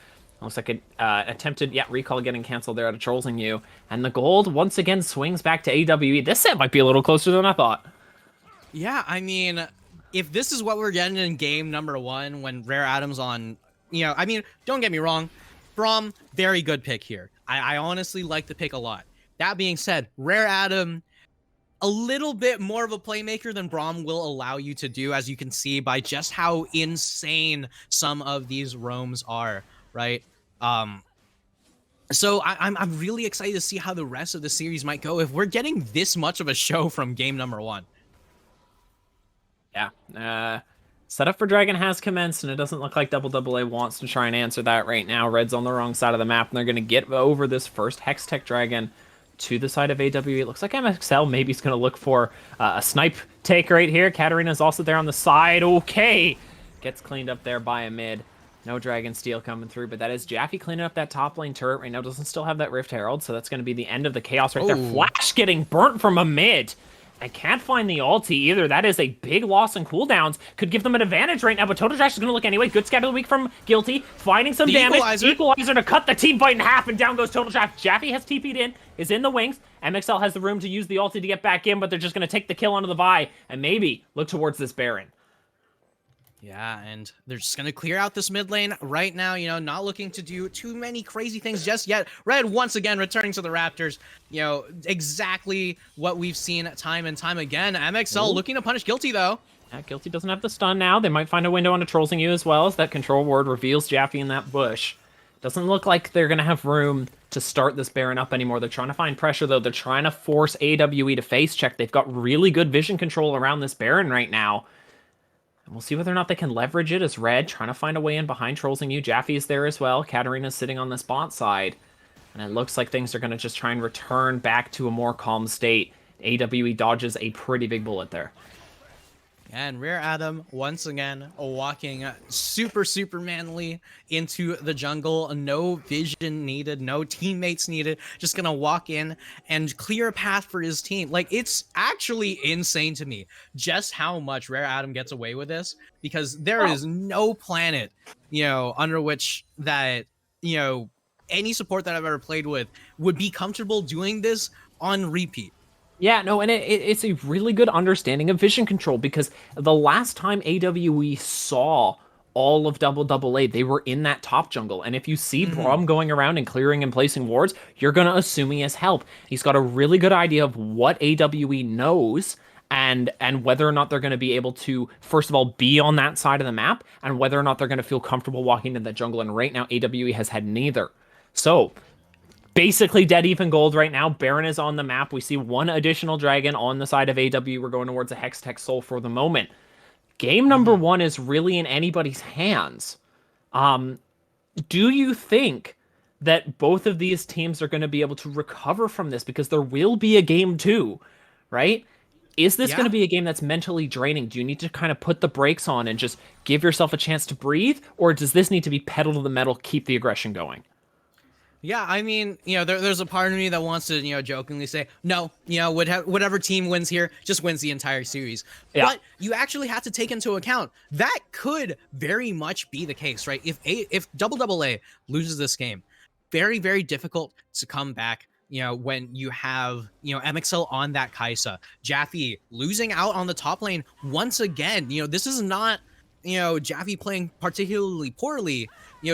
Looks like an attempted, recall getting canceled there out of Trolls You. And the gold once again swings back to AWE. This set might be a little closer than I thought. Yeah, I mean, if this is what we're getting in game number 1 when Rare Adam's on, you know, I mean, don't get me wrong. Braum, very good pick here. I honestly like the pick a lot. That being said, Rare Adam, a little bit more of a playmaker than Braum will allow you to do, as you can see by just how insane some of these roams are, right? So I'm really excited to see how the rest of the series might go if we're getting this much of a show from game number 1. Yeah. Setup for Dragon has commenced, and it doesn't look like AAA wants to try and answer that right now. Red's on the wrong side of the map, and they're going to get over this first Hextech Dragon to the side of AWE. It looks like MXL maybe is going to look for a snipe take right here. Katarina's also there on the side. Okay. Gets cleaned up there by a mid. No Dragon Steel coming through, but that is Jaffe cleaning up that top lane turret right now. Doesn't still have that Rift Herald, so that's going to be the end of the chaos right there. Flash getting burnt from a mid. I can't find the ulti either. That is a big loss in cooldowns. Could give them an advantage right now, but Total Trash is going to look anyway. Good scatter of the week from Guilty. Finding some damage. Equalizer to cut the team fight in half, and down goes Total Trash. Jaffe has TP'd in, is in the wings. MXL has the room to use the ulti to get back in, but they're just going to take the kill onto the Vi and maybe look towards this Baron. Yeah, and they're just going to clear out this mid lane right now, you know, not looking to do too many crazy things just yet. Red once again returning to the Raptors, you know, exactly what we've seen time and time again. MXL looking to punish Guilty, though. Yeah, Guilty doesn't have the stun now. They might find a window onto Trolls You as well, as that control ward reveals Jaffe in that bush. Doesn't look like they're going to have room to start this Baron up anymore. They're trying to find pressure, though. They're trying to force AWE to face check. They've got really good vision control around this Baron right now. And we'll see whether or not they can leverage it as Red trying to find a way in behind Trolls You. Jaffe is there as well. Katarina's sitting on the bot side. And it looks like things are going to just try and return back to a more calm state. AWE dodges a pretty big bullet there. And Rare Adam, once again, walking super manly into the jungle. No vision needed, no teammates needed. Just gonna walk in and clear a path for his team. Like, it's actually insane to me just how much Rare Adam gets away with this, because there is no planet, you know, under which that, you know, any support that I've ever played with would be comfortable doing this on repeat. Yeah, no, and it's a really good understanding of vision control, because the last time AWE saw all of AAA, they were in that top jungle. And if you see Braum going around and clearing and placing wards, you're going to assume he has help. He's got a really good idea of what AWE knows and whether or not they're going to be able to, first of all, be on that side of the map, and whether or not they're going to feel comfortable walking into that jungle. And right now, AWE has had neither. So basically dead even gold right now. Baron is on the map. We see one additional dragon on the side of AW. We're going towards a Hextech Soul for the moment. Game number 1 is really in anybody's hands. Do you think that both of these teams are going to be able to recover from this? Because there will be a game 2, right? Is this going to be a game that's mentally draining? Do you need to kind of put the brakes on and just give yourself a chance to breathe? Or does this need to be pedal to the metal, keep the aggression going? Yeah, I mean, there's a part of me that wants to, jokingly say, no, whatever team wins here just wins the entire series. Yeah. But you actually have to take into account that could very much be the case, right? If AAA loses this game, very, very difficult to come back. When you have, MXL on that Kaisa, Jaffe losing out on the top lane once again. This is not, Jaffe playing particularly poorly.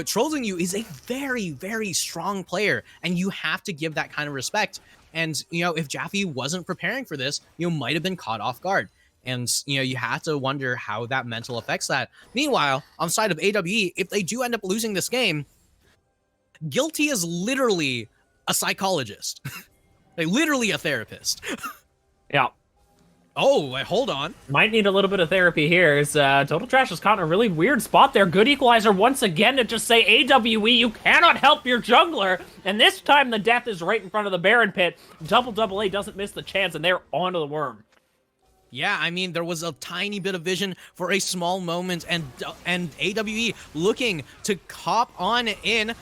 Trolling you is a very, very strong player, and you have to give that kind of respect. And, if Jaffe wasn't preparing for this, might have been caught off guard. And, you have to wonder how that mental affects that. Meanwhile, on the side of AWE, if they do end up losing this game, Guilty is literally a psychologist. Like, literally a therapist. Yeah. Oh, wait, hold on. Might need a little bit of therapy here. As Total Trash is caught in a really weird spot there. Good equalizer once again to just say, AWE, you cannot help your jungler. And this time the death is right in front of the Baron pit. AAA doesn't miss the chance, and they're onto the worm. Yeah, I mean, there was a tiny bit of vision for a small moment, and AWE looking to cop on in.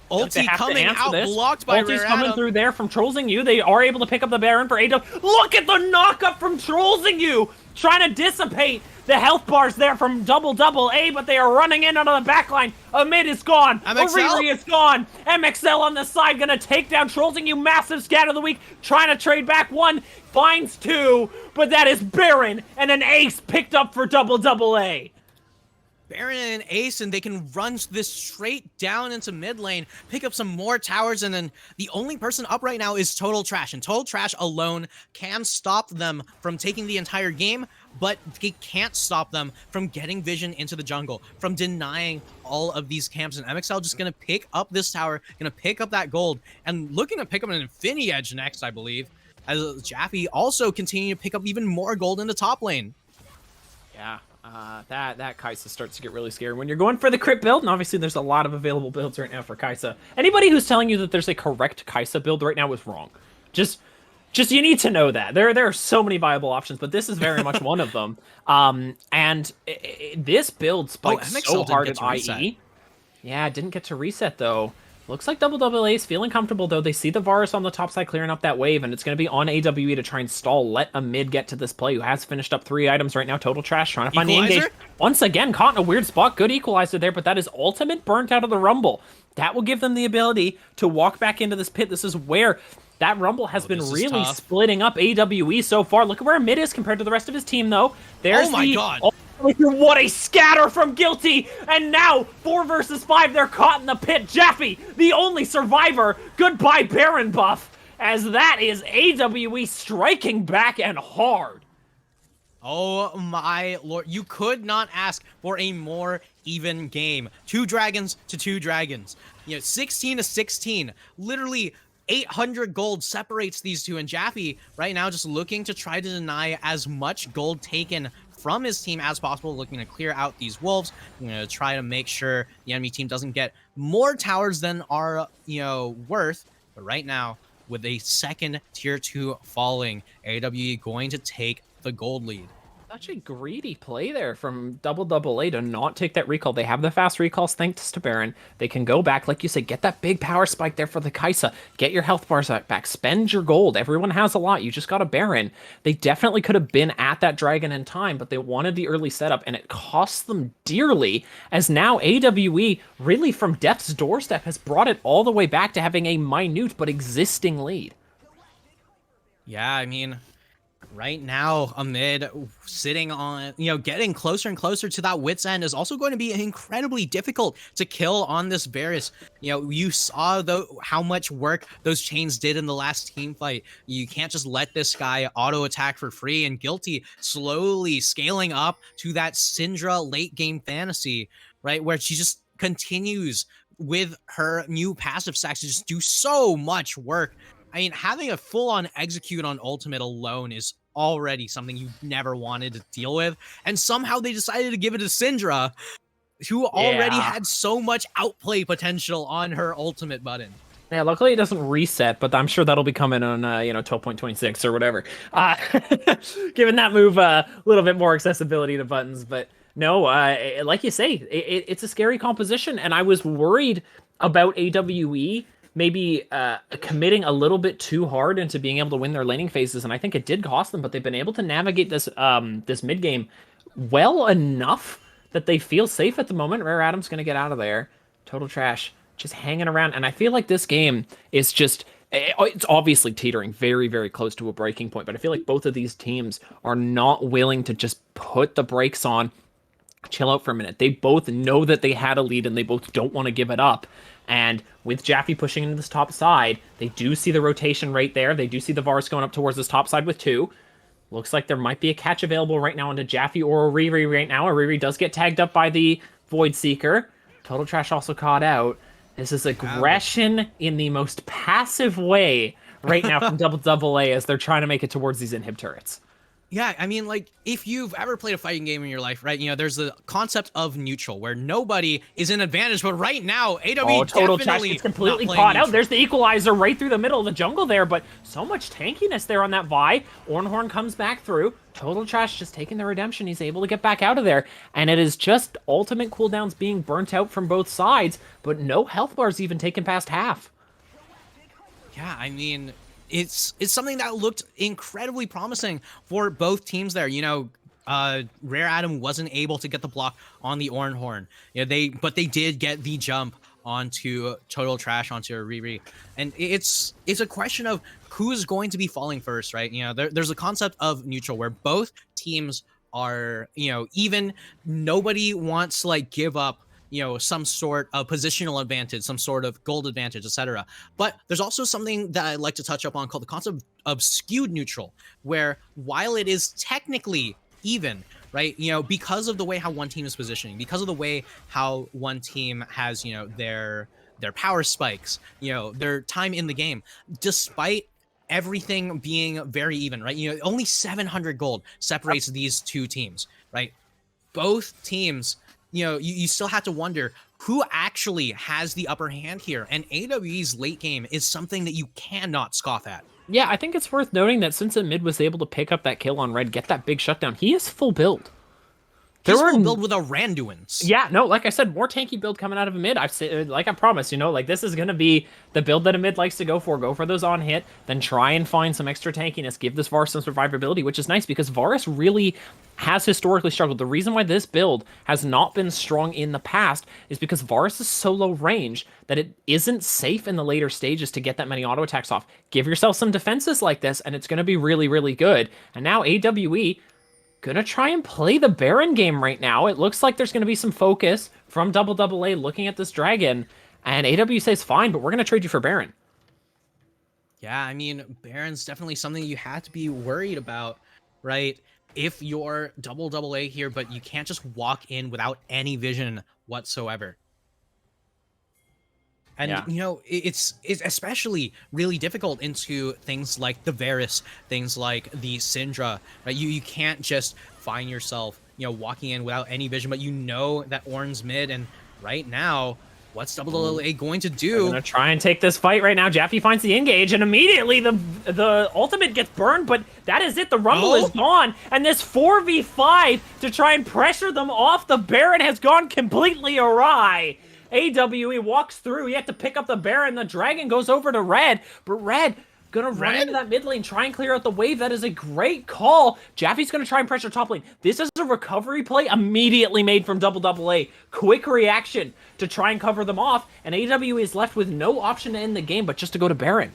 Ulti coming out, blocked by Ulti's coming through there from Trolling You. They are able to pick up the Baron for AW. Look at the knock-up from Trolling You! Trying to dissipate the health bars there from AAA, but they are running in onto the backline. Amid is gone. Ariri is gone. MXL on the side gonna take down Trolling You. Massive scatter of the week. Trying to trade back one. Finds two. But that is Baron and an ace picked up for AAA. Baron and Ace, and they can run this straight down into mid lane, pick up some more towers, and then the only person up right now is Total Trash, and Total Trash alone can stop them from taking the entire game, but they can't stop them from getting vision into the jungle, from denying all of these camps, and MXL just gonna pick up this tower, gonna pick up that gold, and looking to pick up an Infinity Edge next, I believe, as Jaffe also continue to pick up even more gold in the top lane. Yeah. That Kaisa starts to get really scary when you're going for the crit build, and obviously there's a lot of available builds right now for Kaisa. Anybody who's telling you that there's a correct Kaisa build right now is wrong. Just you need to know that. There are so many viable options, but this is very much one of them. This build spikes so hard at IE. Yeah, didn't get to reset though. Looks like AAA is feeling comfortable, though. They see the Varus on the top side clearing up that wave, and it's going to be on AWE to try and stall. Let a mid get to this play, who has finished up 3 items right now. Total Trash trying to find the engage. Once again, caught in a weird spot. Good equalizer there, but that is ultimate burnt out of the Rumble. That will give them the ability to walk back into this pit. This is where that Rumble has been really splitting up AWE so far. Look at where mid is compared to the rest of his team, though. There's God. What a scatter from Guilty! And now, 4 versus 5, they're caught in the pit. Jaffe, the only survivor. Goodbye, Baron buff, as that is AWE striking back and hard. Oh my lord, you could not ask for a more even game. 2 dragons to 2 dragons. 16 to 16. Literally 800 gold separates these two, and Jaffe right now just looking to try to deny as much gold taken from his team as possible, looking to clear out these wolves, try to make sure the enemy team doesn't get more towers than are, worth. But right now, with a second tier 2 falling, AWE going to take the gold lead. Such a greedy play there from AAA to not take that recall. They have the fast recalls thanks to Baron. They can go back, like you said, get that big power spike there for the Kaisa. Get your health bars back. Spend your gold. Everyone has a lot. You just got a Baron. They definitely could have been at that dragon in time, but they wanted the early setup, and it cost them dearly, as now AWE, really from death's doorstep, has brought it all the way back to having a minute but existing lead. Yeah, I mean, right now, Amid sitting on, getting closer and closer to that wit's end is also going to be incredibly difficult to kill on this Varus. You saw how much work those chains did in the last team fight. You can't just let this guy auto attack for free, and Guilty slowly scaling up to that Syndra late game fantasy, right? Where she just continues with her new passive stacks to just do so much work. I mean, having a full-on execute on ultimate alone is already something you never wanted to deal with, and somehow they decided to give it to Syndra, who already had so much outplay potential on her ultimate button. Yeah, luckily it doesn't reset, but I'm sure that'll be coming on, 12.26 or whatever. Giving that move a little bit more accessibility to buttons, but no, like you say, it's a scary composition, and I was worried about AWE maybe committing a little bit too hard into being able to win their laning phases, and I think it did cost them, but they've been able to navigate this this mid game well enough that they feel safe at the moment. Rare Adam's going to get out of there. Total Trash just hanging around, and I feel like this game is just, it's obviously teetering very, very close to a breaking point, but I feel like both of these teams are not willing to just put the brakes on, chill out for a minute. They both know that they had a lead, and they both don't want to give it up. And with Jaffe pushing into this top side, they do see the rotation right there. They do see the Varus going up towards this top side with 2. Looks like there might be a catch available right now into Jaffe or Riri right now. Riri does get tagged up by the Void Seeker. Total Trash also caught out. This is aggression in the most passive way right now from AAA as they're trying to make it towards these inhib turrets. Yeah, I mean, like, if you've ever played a fighting game in your life, right, you know, there's the concept of neutral, where nobody is in advantage, but right now, AW Total Trash definitely gets completely not caught playing out. There's the equalizer right through the middle of the jungle there, but so much tankiness there on that Vi. Ornhorn comes back through. Total Trash just taking the redemption. He's able to get back out of there, and it is just ultimate cooldowns being burnt out from both sides, but no health bars even taken past half. Yeah, I mean, it's something that looked incredibly promising for both teams there. You know, Rare Adam wasn't able to get the block on the Ornhorn. You know, but they did get the jump onto Total Trash, onto Riri. And it's a question of who's going to be falling first, right? You know, there's a concept of neutral where both teams are, you know, even. Nobody wants to like give up, you know, some sort of positional advantage, some sort of gold advantage, etc. But there's also something that I'd like to touch up on called the concept of skewed neutral, where while it is technically even, right, you know, because of the way how one team is positioning, because of the way how one team has, you know, their power spikes, you know, their time in the game, despite everything being very even, right? You know, only 700 gold separates these two teams, right? Both teams, you know, you still have to wonder who actually has the upper hand here. And AWE's late game is something that you cannot scoff at. Yeah, I think it's worth noting that since Mid was able to pick up that kill on Red, get that big shutdown, he is full build. He's full build with a Randuin's. Yeah, no, like I said, more tanky build coming out of a Mid. I've said, like I promised, you know, like this is going to be the build that a Mid likes to go for. Go for those on hit, then try and find some extra tankiness, give this Varus some survivability, which is nice because Varus really has historically struggled. The reason why this build has not been strong in the past is because Varus is so low range that it isn't safe in the later stages to get that many auto attacks off. Give yourself some defenses like this, and it's going to be really, really good. And now AWE gonna try and play the Baron game right now. It looks like there's gonna be some focus from AAA looking at this dragon, and AW says fine, but we're gonna trade you for Baron. Yeah, I mean, Baron's definitely something you have to be worried about, right? If you're AAA here, but you can't just walk in without any vision whatsoever. And, you know, it's especially really difficult into things like the Varus, things like the Syndra, right? You can't just find yourself, you know, walking in without any vision, but you know that Ornn's mid, and right now, what's AAA going to do? They're gonna try and take this fight right now. Jaffe finds the engage, and immediately the ultimate gets burned, but that is it. The Rumble is gone, and this 4v5 to try and pressure them off the Baron has gone completely awry. AWE walks through. He had to pick up the Baron. The Dragon goes over to Red, but Red gonna run into that mid lane, try and clear out the wave. That is a great call. Jaffe's gonna try and pressure top lane. This is a recovery play immediately made from AAA. Quick reaction to try and cover them off, and AWE is left with no option to end the game but just to go to Baron.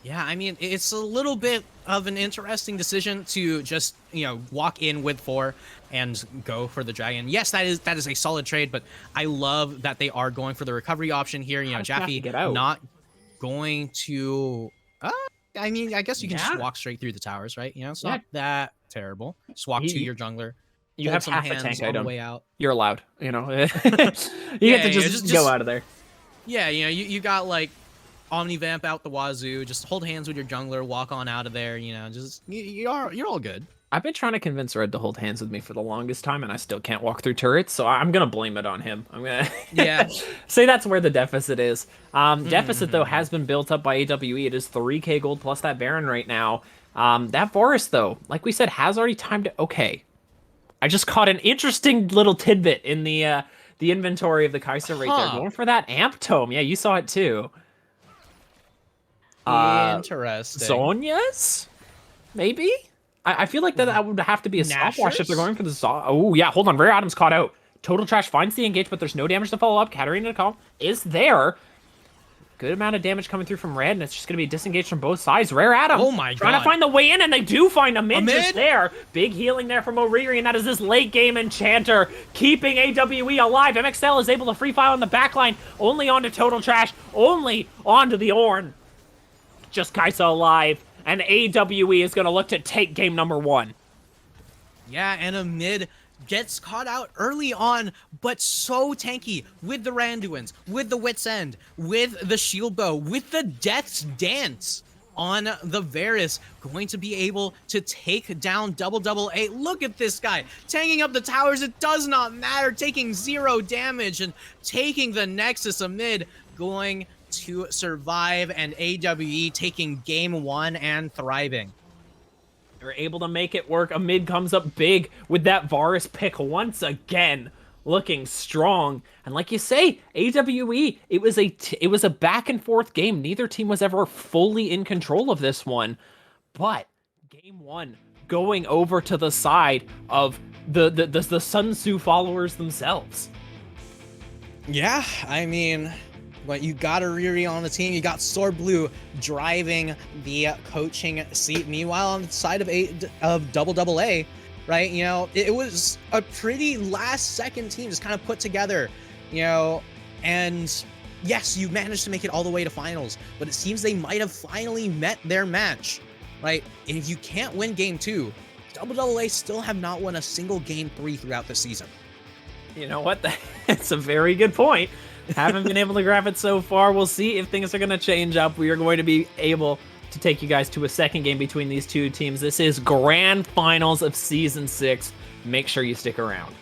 Yeah, I mean, it's a little bit of an interesting decision to just, you know, walk in with 4 and go for the Dragon. Yes, that is a solid trade, but I love that they are going for the recovery option here. You know, Jaffe not going to... I mean, I guess you can just walk straight through the towers, right? You know, it's not that terrible. Just walk to your jungler. You have some half a hands tank on item. the way out. You're allowed, you know. You get to just go out of there. Yeah, you know, you got like Omnivamp out the wazoo, just hold hands with your jungler, walk on out of there, you know, just you're all good. I've been trying to convince Red to hold hands with me for the longest time, and I still can't walk through turrets, so I'm gonna blame it on him. I'm gonna say that's where the deficit is. Deficit though has been built up by AWE. It is 3k gold plus that Baron right now. That Varus though, like we said, has already timed it. Okay, I just caught an interesting little tidbit in the inventory of the Kai'Sa right there, going for that Amp Tome. Yeah, you saw it too. Interesting. Zonia's? Maybe? I feel like that would have to be a stopwatch if they're going for the Oh, yeah, hold on. Rare Adam's caught out. Total Trash finds the engage, but there's no damage to follow up. Katarina Call is there. Good amount of damage coming through from Red, and it's just going to be disengaged from both sides. Rare Adam trying to find the way in, and they do find a mid just there. Big healing there from O'Reary, and that is this late game Enchanter keeping AWE alive. MXL is able to free file on the backline, only onto Total Trash, only onto the Ornn. Just Kaisa alive, and AWE is going to look to take game number 1. Yeah, and a mid gets caught out early on, but so tanky with the Randuins, with the Wit's End, with the Shield Bow, with the Death's Dance on the Varus, going to be able to take down AAA. Look at this guy, tanking up the towers, it does not matter, taking 0 damage and taking the Nexus amid, going to survive, and AWE taking game 1 and thriving. They're able to make it work. Amid comes up big with that Varus pick once again, looking strong. And like you say, AWE, it was a back and forth game. Neither team was ever fully in control of this one. But game 1 going over to the side of the Sun Tzu followers themselves. Yeah, I mean, but you got Riri on the team, you got Sword Blue driving the coaching seat. Meanwhile, on the side of AAA, right, you know, it was a pretty last-second team just kind of put together, you know, and yes, you managed to make it all the way to finals, but it seems they might have finally met their match, right? And if you can't win game 2, AAA still have not won a single game 3 throughout the season. You know what? That's a very good point. Haven't been able to grab it so far. We'll see if things are going to change up. We are going to be able to take you guys to a second game between these two teams. This is Grand Finals of Season 6. Make sure you stick around.